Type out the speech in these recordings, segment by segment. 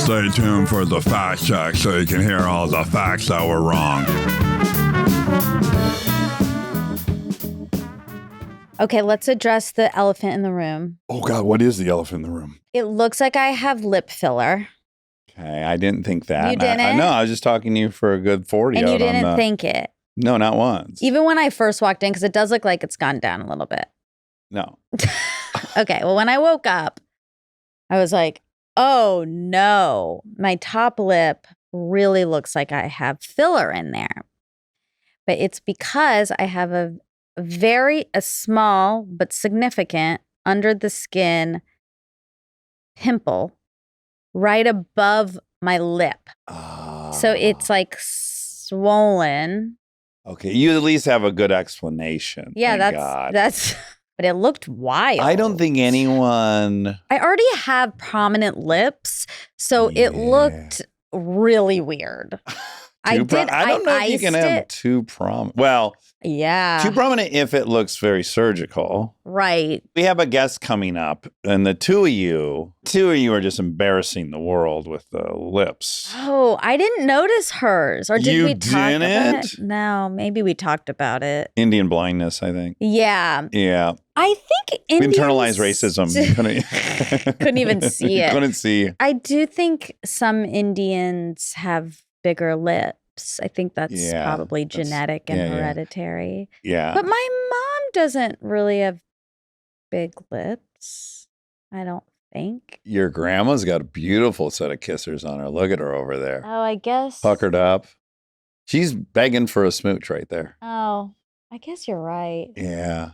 Stay tuned for the fact check so you can hear all the facts that were wrong. Okay, let's address the elephant in the room. Oh, God, what is the elephant in the room? It looks like I have lip filler. Okay, I didn't think that. You didn't? No, I was just talking to you for a good 40. And you didn't think it? No, not once. Even when I first walked in, because it does look like it's gone down a little bit. No. Okay, well, when I woke up, I was like, oh, no. My top lip really looks like I have filler in there. But it's because I have a small but significant under the skin pimple right above my lip. So it's like swollen. Okay, you at least have a good explanation. Yeah, Thank that's God. but it looked wild. I don't think anyone... I already have prominent lips, so it looked really weird. I don't know if you can have too prominent. Well, yeah. Too prominent if it looks very surgical. Right. We have a guest coming up, and the two of you are just embarrassing the world with the lips. Oh, I didn't notice hers. Or did we talk about it? No, maybe we talked about it. Indian blindness, I think. Yeah. Yeah. I think Indians... Internalized racism. Couldn't even see it. Couldn't see. I do think some Indians have bigger lips. I think that's probably genetic and hereditary. Yeah. But my mom doesn't really have big lips, I don't think. Your grandma's got a beautiful set of kissers on her. Look at her over there. Oh, I guess. Puckered up. She's begging for a smooch right there. Oh, I guess you're right. Yeah.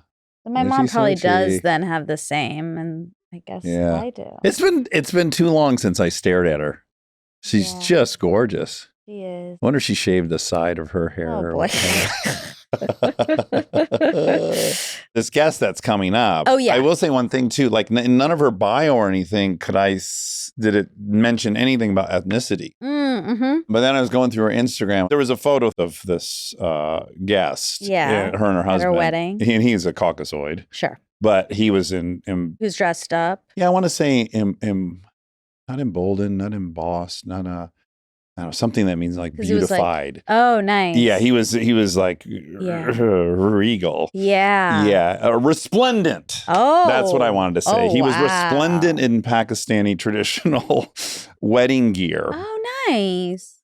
My mom probably does then have the same, and I guess I do. It's been too long since I stared at her. She's just gorgeous. She is. I wonder if she shaved the side of her hair. Oh, boy. This guest that's coming up. Oh, yeah. I will say one thing, too. Like, in none of her bio or anything did it mention anything about ethnicity. Mm-hmm. But then I was going through her Instagram. There was a photo of this guest. Yeah. Her and her husband. At her wedding. And he's a Caucasoid. Sure. But he was He was dressed up. Yeah, I want to say not emboldened, not embossed, not I don't know, something that means like beautified. Like, oh, nice. Yeah, he was like regal. Yeah. Yeah, resplendent. Oh. That's what I wanted to say. He was wow. resplendent in Pakistani traditional wedding gear. Oh, nice.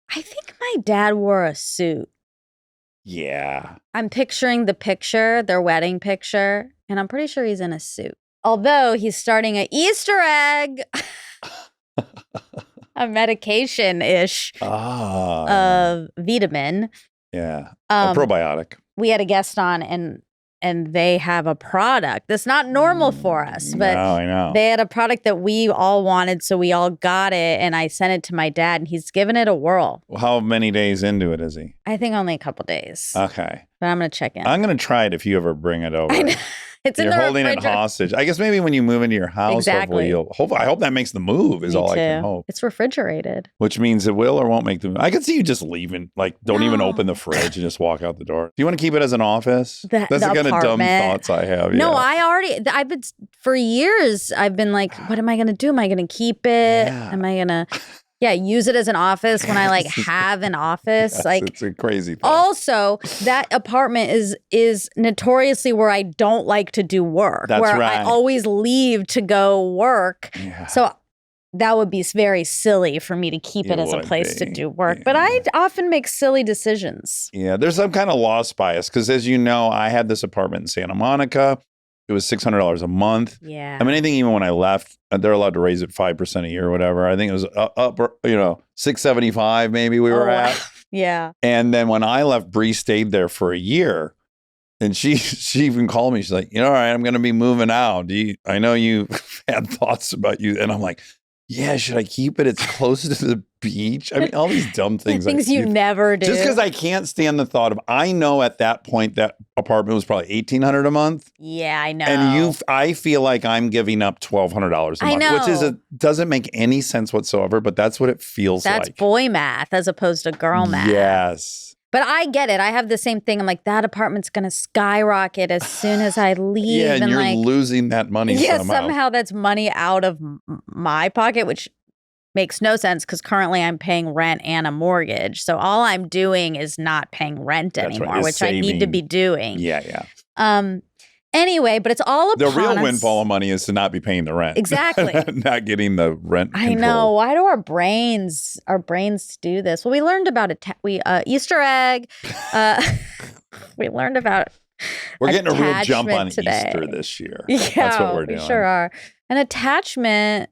I think my dad wore a suit. Yeah. I'm picturing the picture, their wedding picture, and I'm pretty sure he's in a suit. Although he's starting an Easter egg. A medication-ish vitamin. Yeah, a probiotic. We had a guest on, and they have a product that's not normal for us. But no, I know. They had a product that we all wanted, so we all got it, and I sent it to my dad, and he's given it a whirl. How many days into it is he? I think only a couple days. Okay. But I'm going to check in. I'm going to try it if you ever bring it over. I know. It's You're in the holding it hostage. I guess maybe when you move into your house, exactly. hopefully I hope that makes the move is Me all too. I can hope. It's refrigerated. Which means it will or won't make the move. I could see you just leaving, like don't even open the fridge and just walk out the door. Do you want to keep it as an office? That's the kind of dumb thoughts I have. No, I've been, for years, I've been like, what am I going to do? Am I going to keep it? Yeah. Am I going to... Yeah, use it as an office when I like have an office. Yes, like it's a crazy thing. Also, that apartment is notoriously where I don't like to do work. That's where right. I always leave to go work. Yeah. So that would be very silly for me to keep it as a place to do work. Yeah. But I often make silly decisions. Yeah, there's some kind of loss bias because as you know, I had this apartment in Santa Monica. It was $600 a month. Yeah. I mean, I think even when I left, they're allowed to raise it 5% a year or whatever. I think it was up, $675 maybe we were at. Yeah. And then when I left, Bree stayed there for a year. And she even called me. She's like, all right, I'm going to be moving out. I know you had thoughts about you. And I'm like, yeah, should I keep it? It's close to the beach. I mean, all these dumb things. Things you never do. Just because I can't stand the thought of, I know at that point that apartment was probably $1,800 a month. Yeah, I know. And I feel like I'm giving up $1,200 a month, which doesn't make any sense whatsoever, but that's what it feels like. That's boy math as opposed to girl math. Yes. But I get it. I have the same thing. I'm like, that apartment's going to skyrocket as soon as I leave. Yeah, and you're losing that money somehow. Yeah, somehow that's money out of my pocket, which makes no sense because currently I'm paying rent and a mortgage. So all I'm doing is not paying rent anymore, which I need to be doing. Yeah. Anyway, but it's all upon the real us. windfall of money is to not be paying the rent. Exactly. Not getting the rent control. I know. Why do our brains do this? Well, we learned about Easter egg. We learned about We're getting a real jump on today. Easter this year. Yeah, that's what we're doing. We sure are. An attachment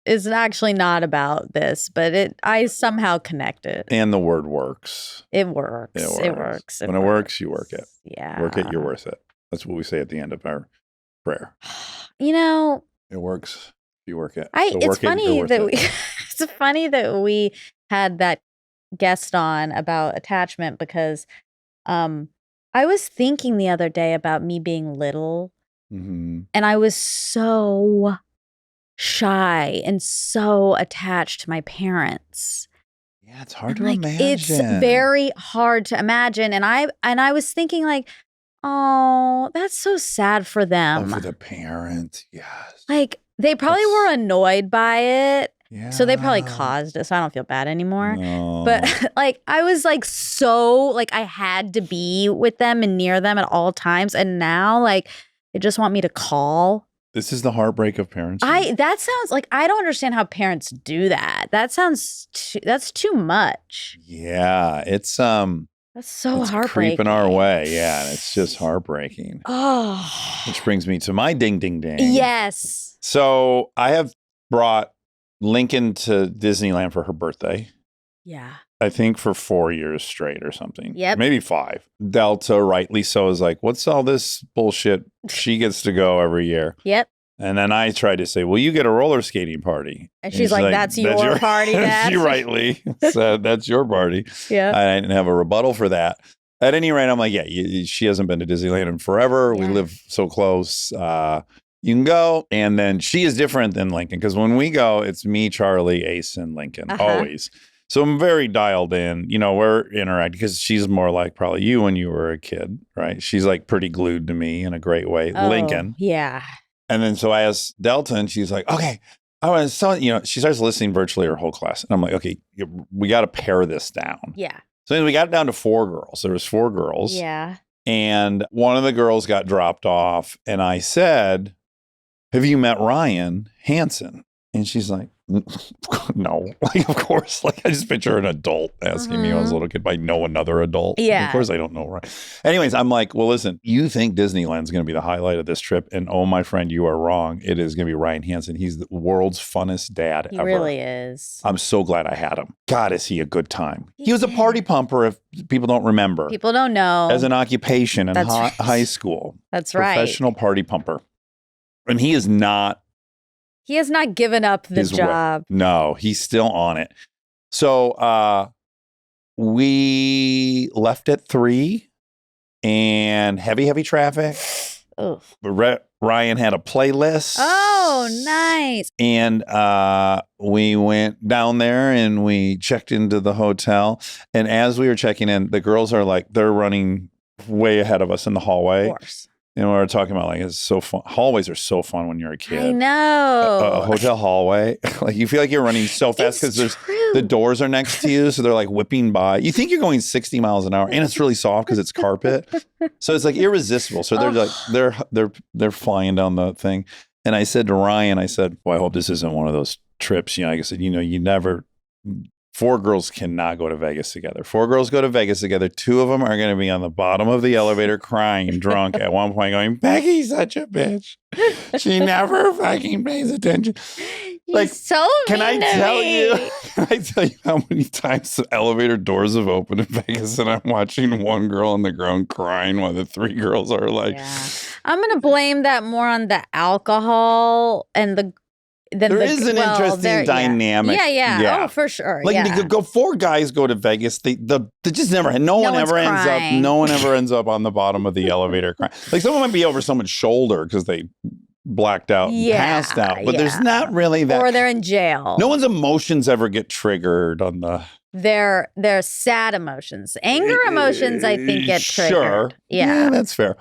is actually not about this, but I somehow connect it. And the word works. It works. It works. When it works, you work it. Yeah. Work it, you're worth it. That's what we say at the end of our prayer. You know, it works. You work it. It's funny that we had that guest on about attachment because I was thinking the other day about me being little, and I was so shy and so attached to my parents. Yeah, it's hard to imagine. It's very hard to imagine, and I was thinking like, oh, that's so sad for them. Oh, for the parents, yes. Like, they probably were annoyed by it. Yeah. So they probably caused it, so I don't feel bad anymore. No. But, like, I was, like, so, like, I had to be with them and near them at all times. And now, like, they just want me to call. This is the heartbreak of parenting. That sounds like, I don't understand how parents do that. That's too much. Yeah, it's That's so heartbreaking. Creeping our way. Yeah, and it's just heartbreaking. Oh. Which brings me to my ding, ding, ding. Yes. So I have brought Lincoln to Disneyland for her birthday. Yeah. I think for 4 years straight or something. Yep. Maybe 5. Delta, rightly so, is like, what's all this bullshit? She gets to go every year. Yep. And then I tried to say, well, you get a roller skating party. And she's like, that's your party, Dad. She rightly said, that's your party. Yeah. I didn't have a rebuttal for that. At any rate, I'm like, yeah, she hasn't been to Disneyland in forever. Yeah. We live so close. You can go. And then she is different than Lincoln because when we go, it's me, Charlie, Ace, and Lincoln, always. So I'm very dialed in. You know, we're interacting because she's more like probably you when you were a kid, right? She's like pretty glued to me in a great way. Oh, Lincoln. Yeah. And then so I asked Delta and she's like, okay, I want to, she starts listening virtually her whole class. And I'm like, okay, we got to pare this down. Yeah. So we got it down to 4 girls. There was 4 girls. Yeah. And one of the girls got dropped off. And I said, have you met Ryan Hansen? And she's like, no, like, of course, like I just picture an adult asking me when I was a little kid, but I know another adult. Yeah. Of course I don't know. Right. Anyways, I'm like, well, listen, you think Disneyland's going to be the highlight of this trip. And oh, my friend, you are wrong. It is going to be Ryan Hansen. He's the world's funnest dad ever. He really is. I'm so glad I had him. God, is he a good time. He was a party pumper if people don't remember. People don't know. As an occupation in high school. That's right. Professional party pumper. And he is not. He has not given up the job. No, he's still on it. So we left at 3 and heavy traffic. Ryan had a playlist. Oh, nice. And we went down there and we checked into the hotel. And as we were checking in, the girls are like, they're running way ahead of us in the hallway. Of course. And we were talking about like, it's so fun. Hallways are so fun when you're a kid. I know. A hotel hallway. Like you feel like you're running so fast because the doors are next to you. So they're like whipping by. You think you're going 60 miles an hour and it's really soft because it's carpet. So it's like irresistible. So they're like, they're flying down the thing. And I said to Ryan, I said, well, I hope this isn't one of those trips. Like I said, you never, 4 girls cannot go to Vegas together. 4 girls go to Vegas together. 2 of them are going to be on the bottom of the elevator crying drunk at one point going, Becky's such a bitch. She never fucking pays attention. Like, so can I tell you how many times the elevator doors have opened in Vegas and I'm watching one girl on the ground crying while the 3 girls are like. Yeah. I'm going to blame that more on the alcohol and there is an interesting dynamic. Yeah. Oh, for sure. Like 4 guys go to Vegas. They just never. No one ever ends up on the bottom of the elevator crying. Like someone might be over someone's shoulder because they blacked out, and passed out. But there's not really that. Or they're in jail. No one's emotions ever get triggered on the. They're sad emotions. Anger emotions, I think, get triggered. Sure. Yeah, that's fair.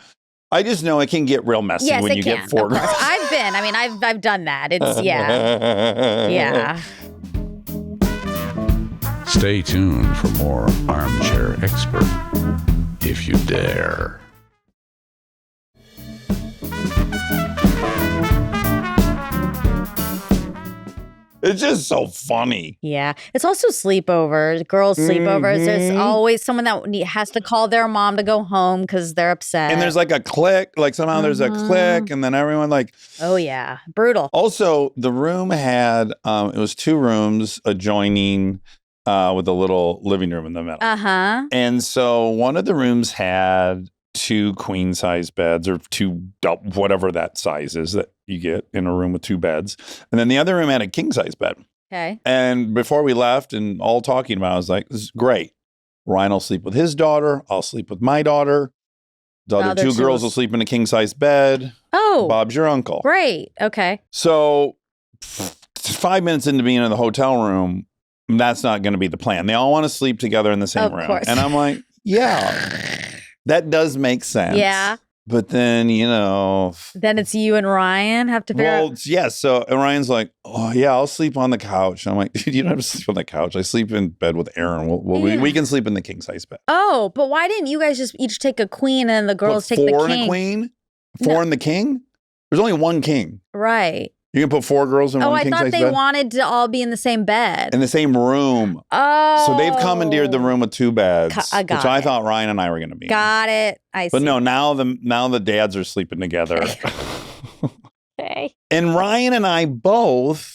I just know it can get real messy when you get 4 girls. I've done that. It's yeah. Stay tuned for more Armchair Expert, if you dare. It's just so funny. Yeah. It's also sleepovers, girls' sleepovers. There's always someone that has to call their mom to go home because they're upset. And there's like a clique, like somehow there's a clique, and then everyone like. Oh, yeah. Brutal. Also, the room had, it was 2 rooms adjoining with a little living room in the middle. Uh-huh. And so one of the rooms had 2 queen size beds or 2 whatever that size is that you get in a room with 2 beds. And then the other room had a king size bed. Okay. And before we left and all talking about it, I was like, this is great. Ryan will sleep with his daughter. I'll sleep with my daughter. The other 2 girls will sleep in a king size bed. Oh. Bob's your uncle. Great. Okay. So 5 minutes into being in the hotel room, that's not going to be the plan. They all want to sleep together in the same room. Course. And I'm like, yeah. That does make sense. Yeah. But then, Then it's you and Ryan have to figure out. Well, yes. So Ryan's like, oh, yeah, I'll sleep on the couch. I'm like, dude, you don't have to sleep on the couch. I sleep in bed with Aaron. We can sleep in the king size bed. Oh, but why didn't you guys just each take a queen and the girls take the king? 4 and a queen? 4 and the king? There's only 1 king. Right. You can put 4 girls in one king size bed? I thought they wanted to all be in the same bed. In the same room. Oh. So they've commandeered the room with 2 beds, which I thought Ryan and I were going to be Got it. I see. But no, now the dads are sleeping together. Okay. And Ryan and I both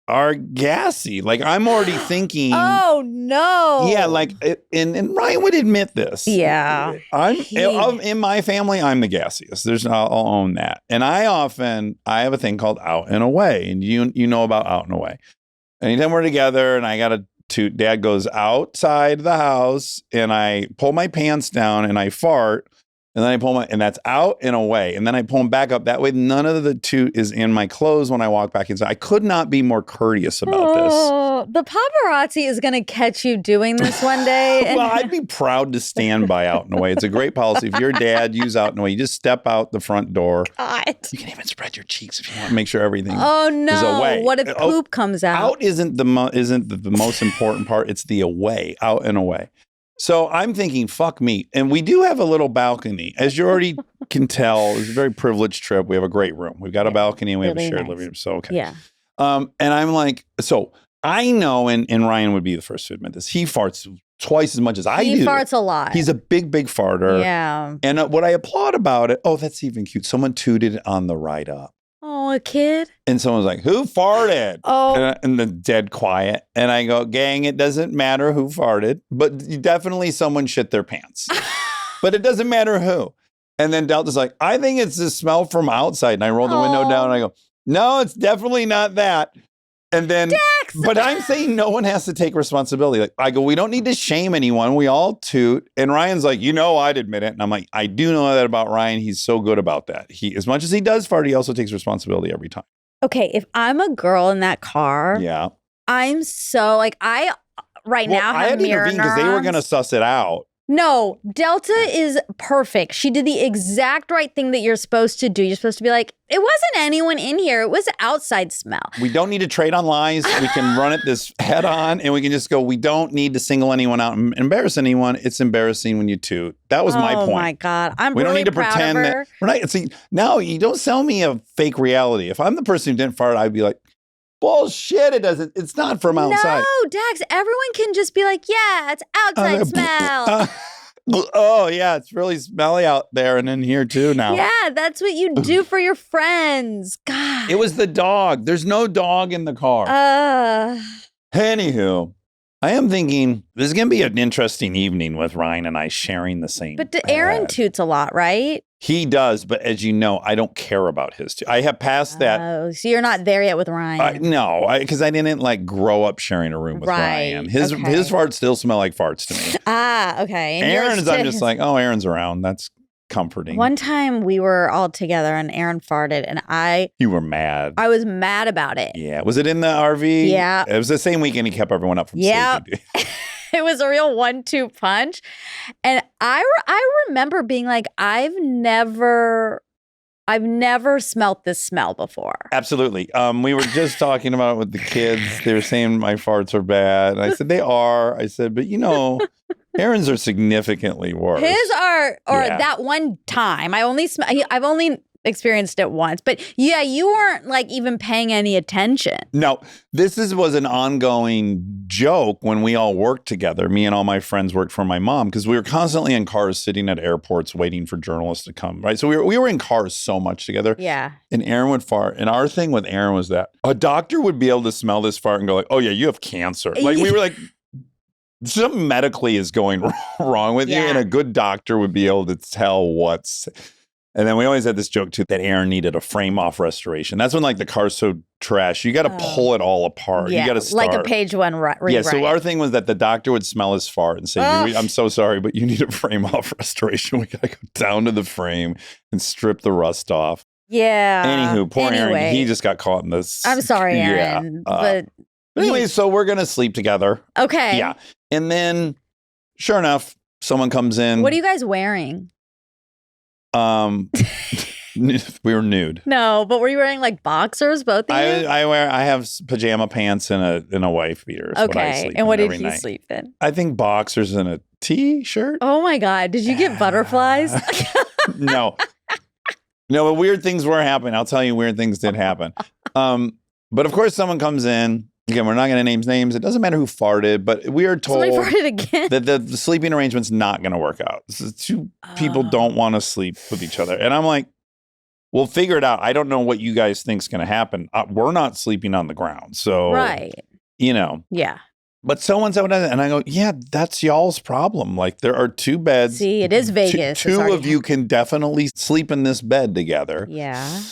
are gassy. Like, I'm already thinking. Oh, no. Yeah, like, and Ryan would admit this. Yeah. In my family, I'm the gassiest. I'll own that. And I have a thing called out and away. And you know about out and away. Anytime we're together and I got to Dad goes outside the house and I pull my pants down and I fart. And then I pull and that's out and away. And then I pull them back up. That way, none of the toot is in my clothes when I walk back inside. I could not be more courteous about this. The paparazzi is going to catch you doing this one day. Well, I'd be proud to stand by out and away. It's a great policy. If you're a dad, use out and away. You just step out the front door. God. You can even spread your cheeks if you want to make sure everything is away. What if poop comes out? Out isn't the most important part. It's the away, out and away. So I'm thinking, fuck me. And we do have a little balcony. As you already can tell, it's a very privileged trip. We have a great room. We've got a balcony and we have a shared living room. So, okay. Yeah. And I'm like, so I know, and Ryan would be the first to admit this, he farts twice as much as I do. He farts a lot. He's a big, big farter. Yeah. And what I applaud about it, that's even cute. Someone tooted on the ride up. Oh, a kid? And someone was like, who farted? Oh. And the dead quiet. And I go, gang, it doesn't matter who farted, but definitely someone shit their pants. But it doesn't matter who. And then Delta's like, I think it's the smell from outside. And I roll the window down and I go, no, it's definitely not that. And then, Dax! But I'm saying no one has to take responsibility. Like, I go, we don't need to shame anyone. We all toot. And Ryan's like, I'd admit it. And I'm like, I do know that about Ryan. He's so good about that. As much as he does fart, he also takes responsibility every time. Okay, if I'm a girl in that car, yeah, I'm so like, now have I had to intervene because they were going to suss it out. No, Delta is perfect. She did the exact right thing that you're supposed to do. You're supposed to be like, it wasn't anyone in here. It was outside smell. We don't need to trade on lies. We can run it this head on and we can just go, we don't need to single anyone out and embarrass anyone. It's embarrassing when you toot. That was my point. Oh my God. We don't need to proud pretend of her. that we're not. See, now you don't sell me a fake reality. If I'm the person who didn't fart, I'd be like, bullshit, it's not from outside. No, Dax, everyone can just be like, yeah, it's outside smell. Oh, yeah, it's really smelly out there and in here too now. Yeah, that's what you do for your friends. God. It was the dog. There's no dog in the car. Anywho, I am thinking this is going to be an interesting evening with Ryan and I sharing the same But Aaron toots a lot, right? He does, but as you know, I don't care about his toot. I have passed that. Oh, so you're not there yet with Ryan? No, because I didn't grow up sharing a room with Ryan. His farts still smell like farts to me. Okay. And Aaron's, I'm just like, Aaron's around. That's comforting. One time we were all together and Aaron farted and You were mad. I was mad about it. Yeah. Was it in the RV? Yeah. It was the same weekend he kept everyone up from safety. It was a real 1-2 punch. And I remember being like, I've never I've never smelt this smell before. Absolutely. We were just talking about it with the kids. They were saying my farts are bad. And I said, they are. I said, but Aaron's are significantly worse. His are, or Yeah. that one time, I've only experienced it once. But yeah, you weren't like even paying any attention. No, was an ongoing joke when we all worked together. Me and all my friends worked for my mom because we were constantly in cars sitting at airports waiting for journalists to come, right? So we were in cars so much together. Yeah. And Aaron would fart. And our thing with Aaron was that a doctor would be able to smell this fart and go like, oh yeah, you have cancer. Like we were like, something medically is going wrong with you. And a good doctor would be able to tell what's... And then we always had this joke too that Aaron needed a frame off restoration. That's when like the car's so trash, you got to pull it all apart. Yeah, you got to start. like a page one rewrite. Yeah, so our thing was that the doctor would smell his fart and say, I'm so sorry, but you need a frame off restoration. We got to go down to the frame and strip the rust off. Yeah. Anywho, poor Aaron, he just got caught in this. I'm sorry, Aaron. But anyway, so we're going to sleep together. Okay. Yeah. And then, sure enough, someone comes in. What are you guys wearing? We were nude. No, but were you wearing like boxers, both of you? I have pajama pants and a wife beater. Okay. And what did he sleep in? I think boxers and a t-shirt. Oh my God. Did you get butterflies? No. No, but weird things were happening. I'll tell you, weird things did happen. But of course, someone comes in. Again, we're not going to name names. It doesn't matter who farted, but we are told that the sleeping arrangement's not going to work out. Two people don't want to sleep with each other. And I'm like, we'll figure it out. I don't know what you guys think's going to happen. We're not sleeping on the ground. So, right. Yeah. But someone said, and I go, yeah, that's y'all's problem. Like there are two beds. See, it is Vegas. Two of you can definitely sleep in this bed together. Yeah.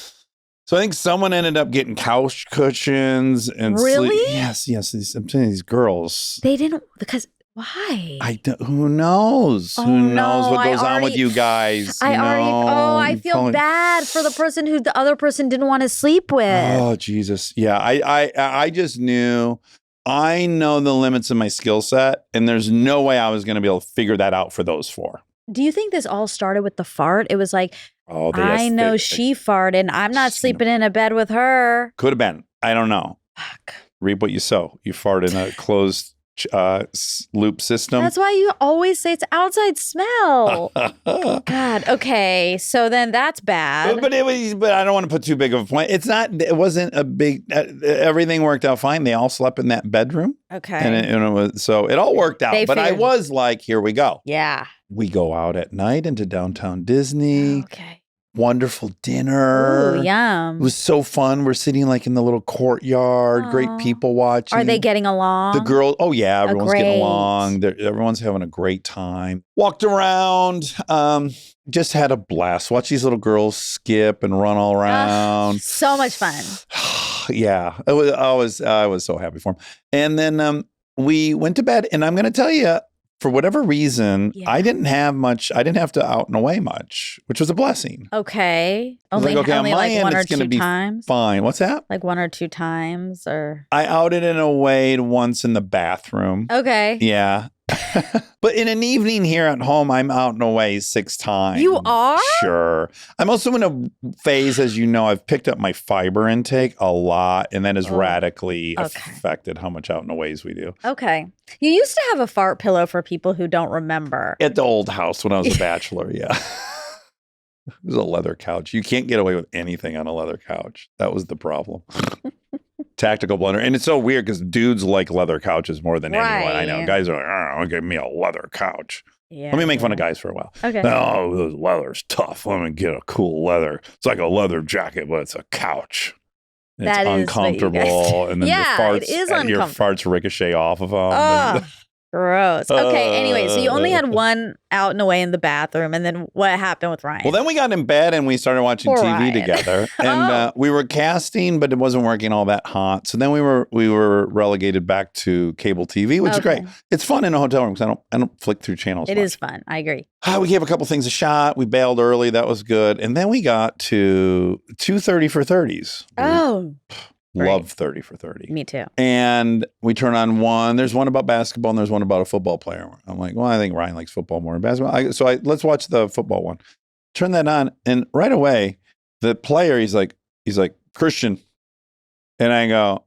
So I think someone ended up getting couch cushions and really? Yes. I'm saying these girls. They didn't because why? Who knows? Who knows what goes on with you guys? I feel bad for the person who the other person didn't want to sleep with. Oh Jesus, yeah. I just knew. I know the limits of my skill set, and there's no way I was going to be able to figure that out for those four. Do you think this all started with the fart? It was like, I know she farted. I'm not sleeping in a bed with her. Could have been. I don't know. Fuck. Reap what you sow. You fart in a closed loop system. That's why you always say it's outside smell. God. Okay. So then that's bad. But I don't want to put too big of a point. It wasn't a big, everything worked out fine. They all slept in that bedroom. Okay. And it was, so it all worked out. But I was like, here we go. Yeah. We go out at night into downtown Disney. Okay. Wonderful dinner. Ooh, yum. It was so fun. We're sitting like in the little courtyard. Aww. Great people watching. Are they getting along? The girl. Oh yeah, everyone's getting along. Everyone's having a great time. Walked around. Just had a blast. Watch these little girls skip and run all around. So much fun. Yeah, I was so happy for them. And then we went to bed. And I'm going to tell you, for whatever reason, I didn't have to out and away much, which was a blessing. Okay. Only on my like end, one or it's gonna two be times? Fine. What's that? Like one or two times or? I outed and away once in the bathroom. Okay. Yeah. But in an evening here at home, I'm out and away 6 times. You are? Sure. I'm also in a phase, as you know, I've picked up my fiber intake a lot, and that has radically affected how much out and aways we do. Okay. You used to have a fart pillow for people who don't remember. At the old house when I was a bachelor, yeah. It was a leather couch. You can't get away with anything on a leather couch. That was the problem. Tactical blunder. And it's so weird because dudes like leather couches more than anyone I know. Guys are like, oh, give me a leather couch. Yeah, let me make fun of guys for a while. Okay. Oh, this leather's tough. Let me get a cool leather. It's like a leather jacket, but it's a couch. And it's uncomfortable. And then your farts ricochet off of them. Gross. Okay, anyway, so you only had one out and away in the bathroom, and then what happened with Ryan? Well, then we got in bed and we started watching TV together. And we were casting, but it wasn't working all that hot. So then we were relegated back to cable TV, which is great. It's fun in a hotel room because I don't flick through channels It is fun. I agree. We gave a couple things a shot. We bailed early. That was good. And then we got to 2:30 for 30s. Oh. Love 30 for 30. Me too. And we turn on one. There's one about basketball and there's one about a football player. I'm like, well, I think Ryan likes football more than basketball. Let's watch the football one. Turn that on. And right away, the player, he's like, Christian. And I go,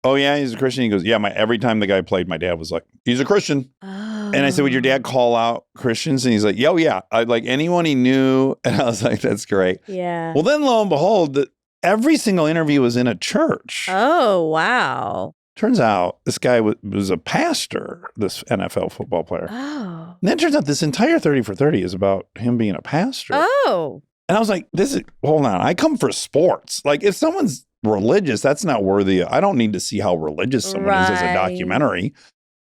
oh yeah, he's a Christian. He goes, yeah, every time the guy played, my dad was like, he's a Christian. Oh. And I said, would your dad call out Christians? And he's like, oh yeah. I like anyone he knew. And I was like, that's great. Yeah. Well, then lo and behold, every single interview was in a church. Oh, wow. Turns out this guy was a pastor, this NFL football player. Oh. And then it turns out this entire 30 for 30 is about him being a pastor. Oh. And I was like, hold on. I come for sports. Like if someone's religious, that's not worthy. I don't need to see how religious someone is as a documentary.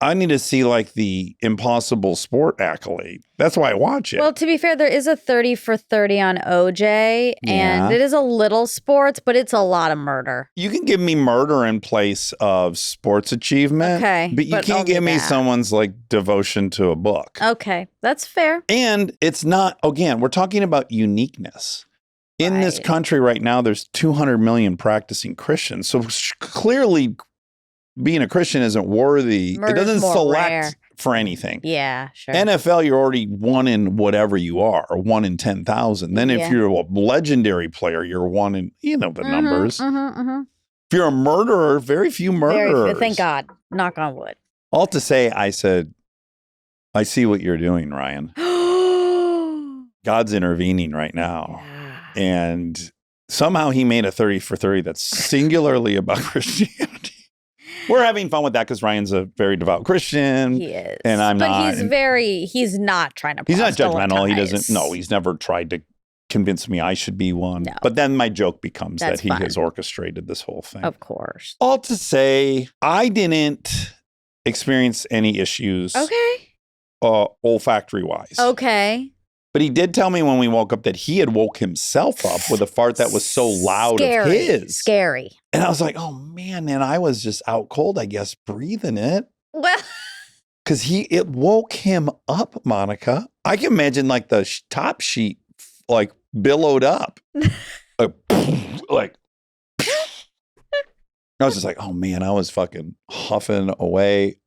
I need to see like the impossible sport accolade. That's why I watch it. Well, to be fair, there is a 30 for 30 on OJ, and it is a little sports, but it's a lot of murder. You can give me murder in place of sports achievement, but you can't give me someone's like devotion to a book. Okay, that's fair. And it's not, again, we're talking about uniqueness. In this country right now, there's 200 million practicing Christians. So clearly being a Christian isn't worthy. Murder's it doesn't select rare. for anything. Yeah, sure. NFL, you're already one in whatever you are, or 1 in 10,000. Then if you're a legendary player, you're one in, the numbers. If you're a murderer, very few murderers. Thank God. Knock on wood. All to say, I said, I see what you're doing, Ryan. God's intervening right now. Yeah. And somehow he made a 30 for 30 that's singularly about Christianity. We're having fun with that because Ryan's a very devout Christian. He is. And I'm not. But he's not trying to He's not judgmental. He doesn't, he's never tried to convince me I should be one. No. But then my joke becomes That's that he fun. has orchestrated this whole thing. Of course. All to say, I didn't experience any issues. Okay. Olfactory wise. Okay. But he did tell me when we woke up that he had woke himself up with a fart that was so loud of his. Scary. And I was like, oh man, and I was just out cold, I guess, breathing it. Well, because it woke him up, Monica. I can imagine like the top sheet like billowed up. like I was just like, oh man, I was fucking huffing away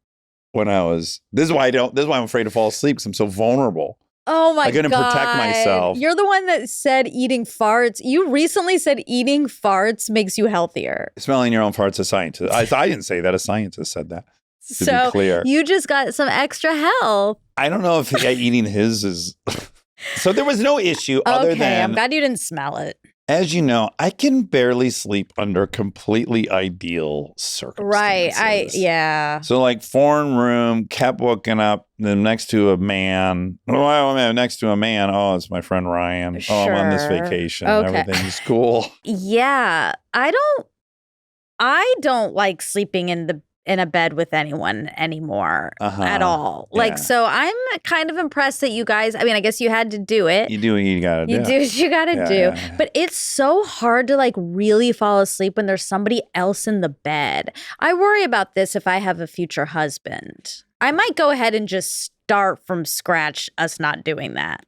when I was. This is why I'm afraid to fall asleep because I'm so vulnerable. oh my God. I couldn't protect myself. You're the one that said eating farts. You recently said eating farts makes you healthier. Smelling your own farts, a scientist. I didn't say that. A scientist said that. To be clear. You just got some extra health. I don't know if eating his is. So there was no issue other than. I'm glad you didn't smell it. As you know, I can barely sleep under completely ideal circumstances. Right. Yeah. So like foreign room, kept waking up, then next to a man. Oh, I'm next to a man. Oh, it's my friend Ryan. Oh, I'm on this vacation. Okay. Everything's cool. Yeah. I don't like sleeping in a bed with anyone anymore at all. Yeah. Like, so I'm kind of impressed that you guys, I mean, I guess you had to do it. You do what you gotta do. You do what you gotta do. Yeah. But it's so hard to like really fall asleep when there's somebody else in the bed. I worry about this if I have a future husband. I might go ahead and just start from scratch us not doing that.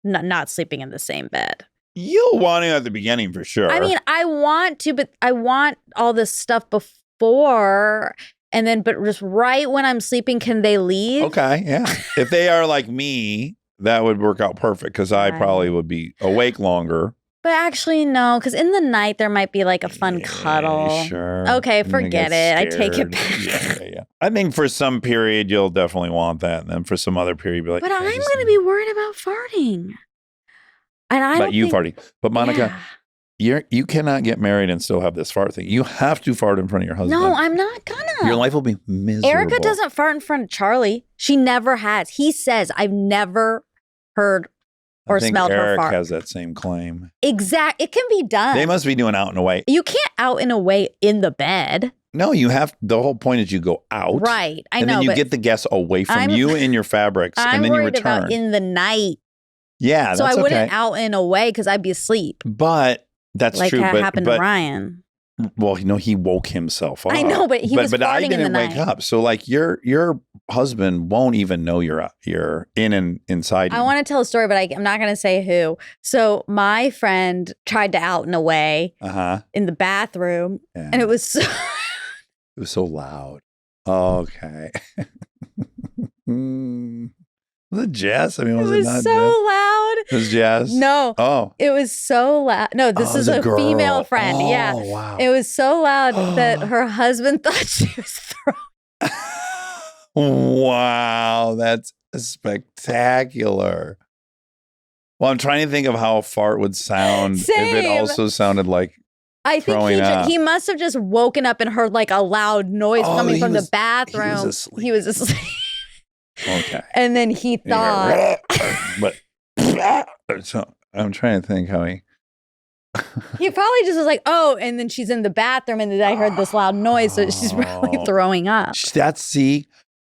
Not sleeping in the same bed. You'll want to at the beginning for sure. I mean, I want to, but I want all this stuff before, and then, but just right when I'm sleeping, can they leave? Okay, yeah. If they are like me, that would work out perfect because I probably would be awake longer. But actually, no, because in the night there might be like a fun cuddle. Sure. Okay, forget it. I take it back. Yeah. I think for some period you'll definitely want that, and then for some other period, you'll be like. But I'm going to be worried about farting. And I don't think, farting. But Monica. Yeah. You cannot get married and still have this fart thing. You have to fart in front of your husband. No, I'm not gonna. Your life will be miserable. Erica doesn't fart in front of Charlie. She never has. He says, I've never heard or smelled her fart. Eric has that same claim. Exact. It can be done. They must be doing out and away. You can't out and away in the bed. No, you have. The whole point is you go out. Right. I know. And then you get the guests away from you and your fabrics, and then you return. I'm worried about in the night. Yeah, so I wouldn't out and away because I'd be asleep. But that's like true. Like happened to Ryan. Well, he woke himself up. I know, but he was farting I didn't in the wake night. up. So like your husband won't even know you're in and inside. I want to tell a story, but I'm not going to say who. So my friend tried to out and away in the bathroom, and it was so it was so loud. Okay. Was it Jess? I mean, was it it was not so Jess? loud. It was Jess? No. Oh. It was so loud. No, this Oh, is it a was a female girl. friend. Oh, Yeah. wow. It was so loud that her husband thought she was throwing. Wow, that's spectacular. Well, I'm trying to think of how a fart would sound if it Same. also sounded like I think throwing up. he must have just woken up and heard like a loud noise coming from the bathroom. He was asleep. Okay. And then he thought. But so I'm trying to think how he. He probably just was like, oh, and then she's in the bathroom and then I heard this loud noise. So she's probably throwing up.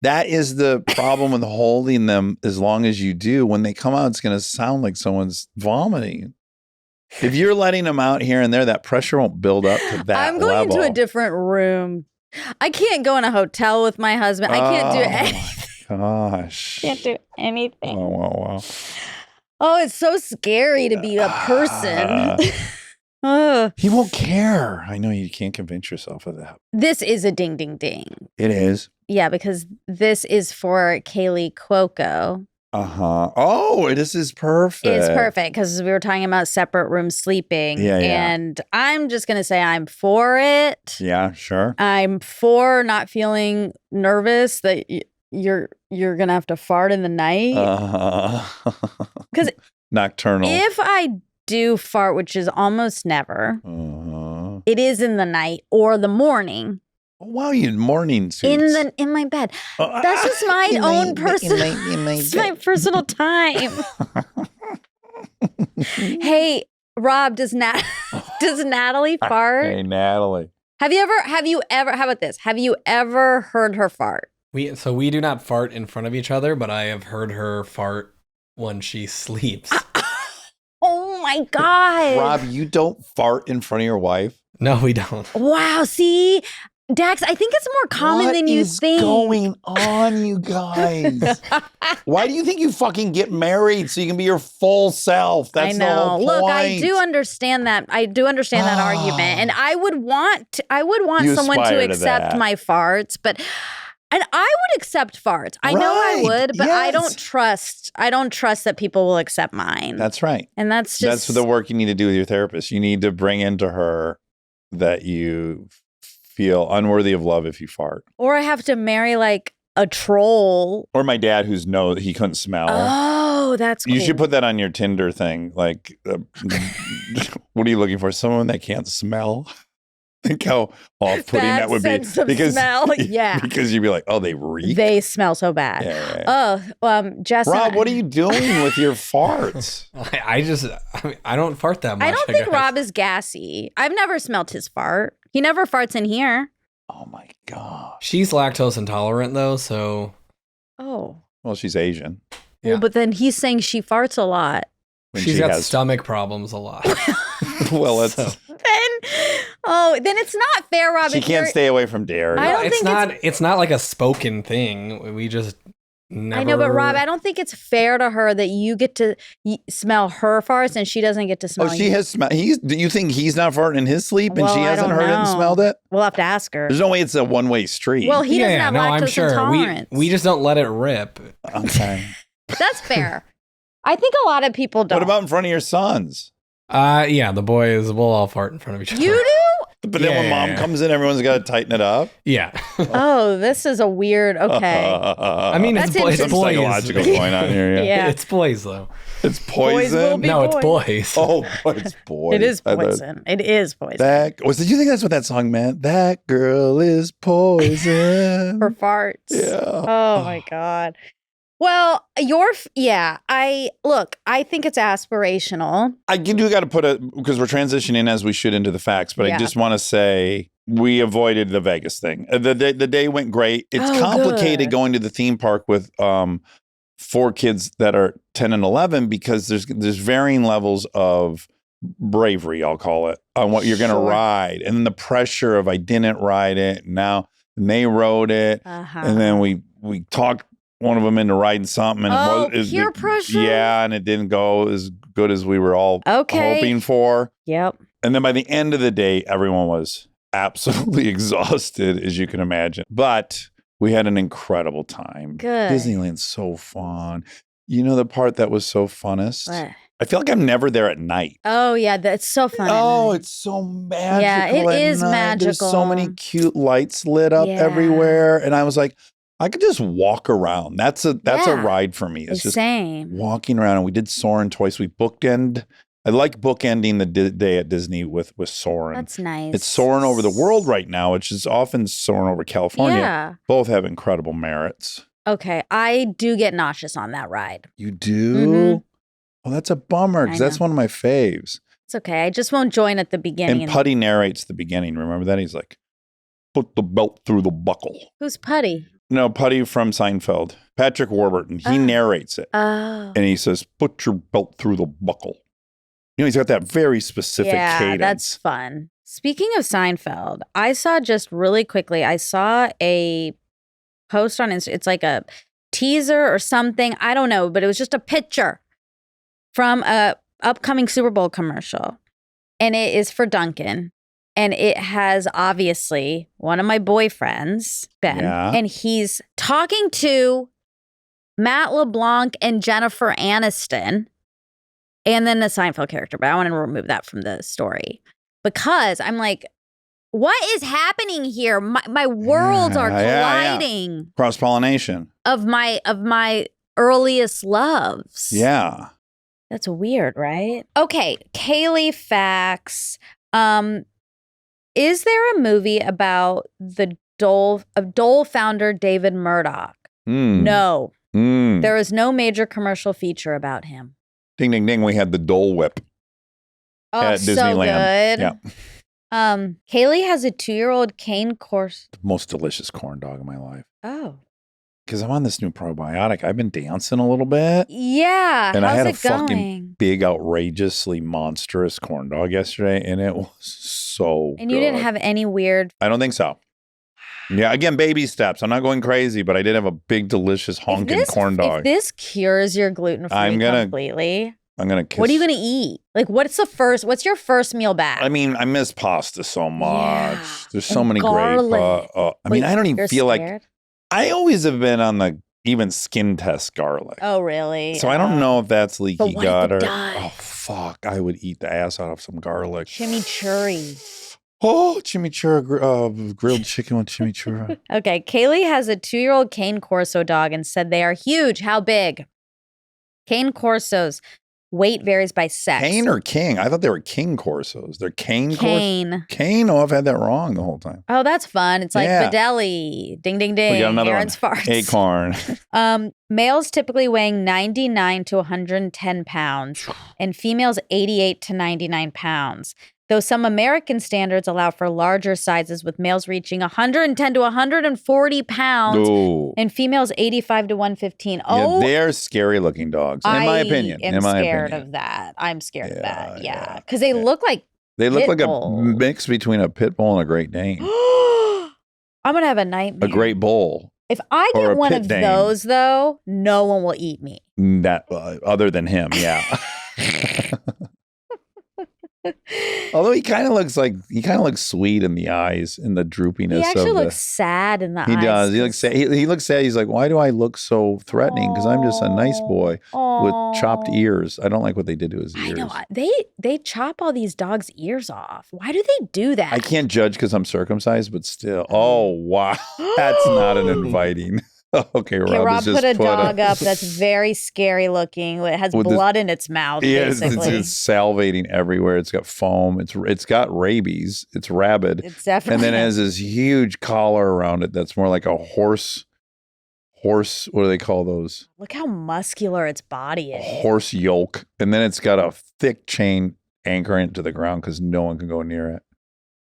That is the problem with holding them as long as you do. When they come out, it's going to sound like someone's vomiting. If you're letting them out here and there, that pressure won't build up to that I'm going level. into a different room. I can't go in a hotel with my husband. I can't do anything. Gosh. Can't do anything. Wow. Oh, it's so scary to be a person. Ugh. He won't care. I know you can't convince yourself of that. This is a ding, ding, ding. It is. Yeah, because this is for Kaley Cuoco. Oh, this is perfect. It's perfect because we were talking about separate rooms sleeping. Yeah. And I'm just going to say I'm for it. Yeah, sure. I'm for not feeling nervous that you're going to have to fart in the night. Because nocturnal. if I do fart, which is almost never, it is in the night or the morning. Oh, wow, you morning suits. In my bed. That's just my own personal. It's my personal time. Hey, Rob, does Natalie fart? Hey, Natalie. Have you ever? How about this? Have you ever heard her fart? We do not fart in front of each other, but I have heard her fart when she sleeps. Oh my God. Rob, you don't fart in front of your wife? No, we don't. Wow, see? Dax, I think it's more common than you think. What is going on, you guys? Why do you think you fucking get married so you can be your full self? That's the whole point. Look, I do understand that. I do understand that argument, and I would want someone to accept my farts, and I would accept farts. I know I would, but I don't trust that people will accept mine. That's right. And that's the work you need to do with your therapist. You need to bring into her that you feel unworthy of love if you fart. Or I have to marry like a troll. Or my dad he couldn't smell. Oh, that's cool. You should put that on your Tinder thing. Like, what are you looking for? Someone that can't smell? Think how off-putting that would be. Because smell, yeah. Because you'd be like, oh, they reek. They smell so bad. Yeah. Jess. Rob, what are you doing with your farts? I don't fart that much. I don't think Rob is gassy. I've never smelt his fart. He never farts in here. Oh my God. She's lactose intolerant though, so. Oh. Well, she's Asian. Well, but then he's saying she farts a lot. She's got stomach problems a lot. Well, it's then it's not fair, Rob. She can't stay away from dairy. It's not like a spoken thing. We just never. I know, but Rob, I don't think it's fair to her that you get to smell her farts and she doesn't get to smell. Oh, she has smelled. Do you think he's not farting in his sleep and she hasn't heard it and smelled it? We'll have to ask her. There's no way it's a one-way street. Well, he doesn't have lactose intolerance. We just don't let it rip. Okay. That's fair. I think a lot of people don't. What about in front of your sons? Yeah, the boys will all fart in front of each other. You do? But then when mom comes in, everyone's got to tighten it up. Yeah. Oh, this is a weird. Okay. I mean, it's boys. Psychological going on here. Yeah. It's boys though. It's poison. No, it's boys. Oh, it's boys. It is poison. It is poison. Did you think that's what that song meant? That girl is poison. For farts. Yeah. Oh my God. Well, I think it's aspirational. I do got to because we're transitioning as we should into the facts, but I just want to say we avoided the Vegas thing. The day went great. It's complicated going to the theme park with 4 kids that are 10 and 11 because there's varying levels of bravery, I'll call it, on what you're going to ride. And then the pressure of I didn't ride it. And they rode it. And then we talked one of them into riding something, and peer pressure. Yeah, and it didn't go as good as we were all hoping for. Yep. And then by the end of the day, everyone was absolutely exhausted, as you can imagine. But we had an incredible time. Good. Disneyland's so fun. You know the part that was so funnest? What? I feel like I'm never there at night. Oh, yeah. That's so fun. Oh, it's so magical. Yeah, it at is night. There's so many magical. cute lights lit up Yeah. everywhere. And I was like, I could just walk around. That's a Yeah. ride for me. It's just same. walking around. And we did Soarin' twice. We bookend. I like bookending the day at Disney with Soarin'. That's nice. It's soaring over the world right now, which is often soaring over California. Yeah. Both have incredible merits. Okay. I do get nauseous on that ride. You do? Mhm. Oh, that's a bummer because that's one of my faves. It's okay. I just won't join at the beginning. And Putty narrates the beginning. Remember that? He's like, put the belt through the buckle. Who's Putty? No, Putty from Seinfeld. Patrick Warburton. He narrates it. Oh. And he says, put your belt through the buckle. You know, he's got that very specific cadence. That's fun. Speaking of Seinfeld, I saw just really quickly, I saw a post on Instagram. It's like a teaser or something. I don't know, but it was just a picture from a upcoming Super Bowl commercial. And it is for Dunkin'. And it has obviously one of my boyfriends, Ben, and he's talking to Matt LeBlanc and Jennifer Aniston. And then the Seinfeld character, but I want to remove that from the story because I'm like, what is happening here? My worlds are colliding. Cross-pollination. Of my earliest loves. Yeah. That's weird, right? Okay, Kaley facts. Is there a movie about the Dole founder David Murdoch? No. There is no major commercial feature about him. Ding, ding, ding. We had the Dole Whip at so Disneyland. Good. Yeah. Kaley has a 2-year-old cane course. The most delicious corn dog in my life. Oh. Because I'm on this new probiotic. I've been dancing a little bit. Yeah. And how's I had it a going? fucking big, outrageously monstrous corn dog yesterday. And it was so And you didn't have any weird... I don't think so. Yeah, again, baby steps. I'm not going crazy, but I did have a big, delicious honking corn dog. If this cures your gluten-free completely, I'm going to kiss. what are you going to eat? Like, what's your first meal back? I mean, I miss pasta so much. Yeah. There's so And many garlic. great. I mean, I don't even You're feel scared? like I always have been on the even skin test garlic. Oh, really? So I don't know if that's leaky what gut if it or does? fuck, I would eat the ass out of some garlic. Chimichurri. Oh, chimichurri, grilled chicken with chimichurri. Okay, Kaley has a 2-year-old cane corso dog and said they are huge. How big? Cane corsos. Weight varies by sex. Cane or king? I thought they were king corsos. They're cane corsos? Cane. Cane? Oh, I've had that wrong the whole time. Oh, that's fun. It's like Videlli. Ding, ding, ding. We got another Aaron's one. farts. Acorn. Males typically weighing 99 to 110 pounds and females 88 to 99 pounds. Though some American standards allow for larger sizes with males reaching 110 to 140 pounds Ooh. and females 85 to 115. Oh, Yeah, they're scary looking dogs, in my opinion. I'm scared of that. I'm scared of that. Yeah. Because they look like They look like bull. a mix between a pit bull and a Great Dane. I'm going to have a nightmare. A great bull. If I or get a one pit of Dane. those, though, no one will eat me. That other than him, yeah. Although he kind of looks sweet in the eyes and the droopiness. He actually of looks sad in the eyes. He does. He looks sad. He looks sad. He's like, why do I look so threatening? Because I'm just a nice boy with chopped ears. I don't like what they did to his ears. I know. They chop all these dogs' ears off. Why do they do that? I can't judge because I'm circumcised, but still. Oh wow, that's not an inviting. Okay, Rob put a dog up that's very scary looking. It has blood in its mouth, basically. It's salivating everywhere. It's got foam. It's got rabies. It's rabid. It's definitely. And then it has this huge collar around it that's more like a horse. What do they call those? Look how muscular its body is. Horse yoke. And then it's got a thick chain anchoring it to the ground because no one can go near it.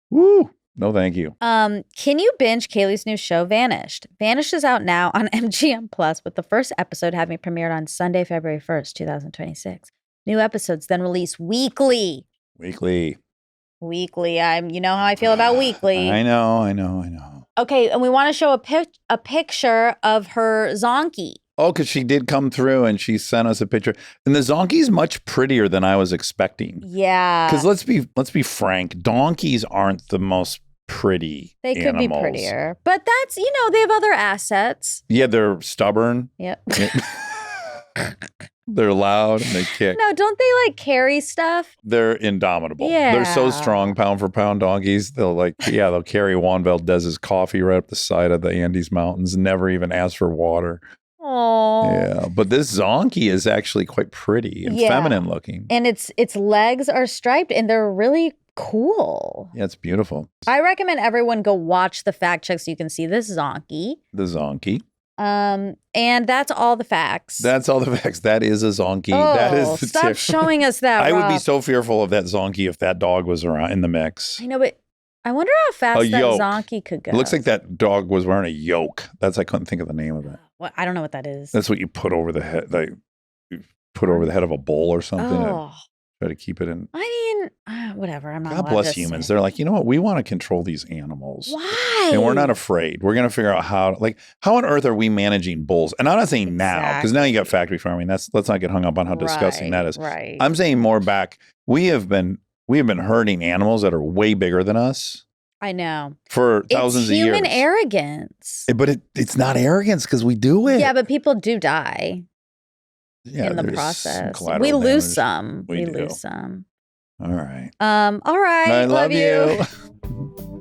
Woo! No, thank you. Can you binge Kaley's new show, Vanished? Vanished is out now on MGM Plus, with the first episode having premiered on Sunday, February 1st, 2026. New episodes then release weekly. Weekly. You know how I feel about weekly. I know. Okay, and we want to show a picture of her Zonky. Oh, because she did come through and she sent us a picture. And the Zonky's much prettier than I was expecting. Yeah. Because let's be frank, donkeys aren't the most pretty They could animals. be prettier. But that's, they have other assets. Yeah, they're stubborn. Yep. They're loud and they kick. No, don't they like carry stuff? They're indomitable. Yeah. They're so strong, pound for pound donkeys. They'll carry Juan Valdez's coffee right up the side of the Andes Mountains, never even ask for water. Oh. Yeah. But this Zonkey is actually quite pretty and feminine looking. And its legs are striped and they're really cool. Yeah, it's beautiful. I recommend everyone go watch the fact check so you can see this Zonkey. The Zonkey. And that's all the facts. That's all the facts. That is a Zonkey. Oh, that is the stop tip. showing us that. I would be Rob. so fearful of that Zonkey if that dog was around in the mix. I know, but I wonder how fast that yoke. Zonkey could go. It looks like that dog was wearing a yoke. I couldn't think of the name of it. Well, I don't know what that is. That's what you put over the head. You put over the head of a bull or something. Oh. Try to keep it in. I mean, whatever. I'm not. God bless humans. They're like, you know what? We want to control these animals. Why? And we're not afraid. We're going to figure out how on earth are we managing bulls? And I'm not saying now, because now you got factory farming. Let's not get hung up on how disgusting that is. Right. I'm saying more back. We have been hurting animals that are way bigger than us. I know. For thousands of years. It's human arrogance. But it's not arrogance because we do it. Yeah, but people do die in the there's process. collateral We lose damage. some. We do. lose some. All right. All right. I love you. you.